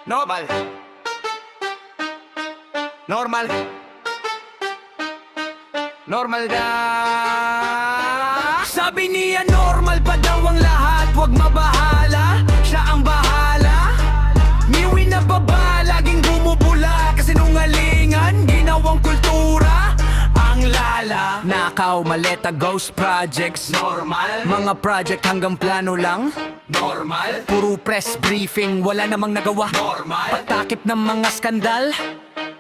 Normal. Normal. Normal na. Sabi niya normal pa daw ang lahat, wag mabahala, siya ang bahala. Niwi na baba, laging bumubula, kasinungalingan, ginawang kultura. Ang lala, nakaw, maleta, ghost projects. Normal. Mga project hanggang plano lang. Normal. Puro press briefing, wala namang nagawa. Normal. Patakip ng mga skandal.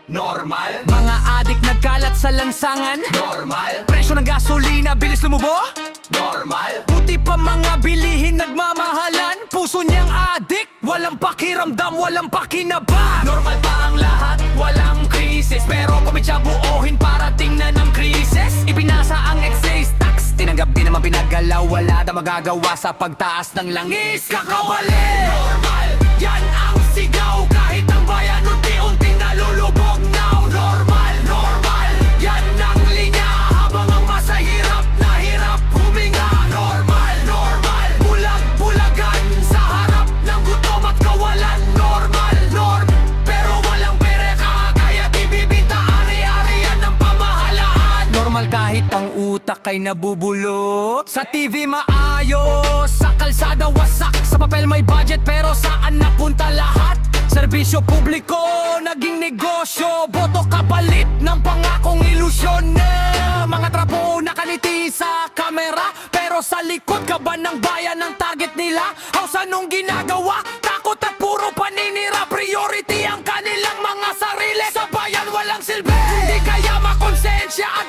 Normal. Mga adik nagkalat sa lansangan. Normal. Presyo ng gasolina, bilis lumubo. Normal. Puti pa mga bilihin nagmamahalan. Puso niyang adik, walang pakiramdam, walang pakinabang. Normal pa ang lahat, walang krisis. Pero kumitsya buohin para tingnan ang krisis. Ipinasa ang excise tax, tinanggap din naman pinagalaw. Wala na magagawa sa pagtaas ng langis. Kakawali. Normal, yan ang sigaw. Kahit ang bayan unti-unting nalulubog now. Normal, normal, yan ang linya. Habang ang masahirap na hirap huminga. Normal, normal, bulag-bulagan sa harap ng gutom at kawalan. Normal, norm, pero walang pereka, kaya ibibita ari-arian ng pamahalaan. Normal kahit ang utak ay nabubulok. Sa TV maayos, sa kalsada wasak. Sa papel may budget pero saan napunta lahat? Serbisyo publiko, naging negosyo. Boto kapalit ng pangakong ilusyon na mga trapo nakaliti sa kamera, pero sa likod ka ba ng bayan ang target nila? House anong ginagawa? Takot at puro paninira. Priority ang kanilang mga sarili. Sa bayan walang silbi, hindi kaya makonsensya at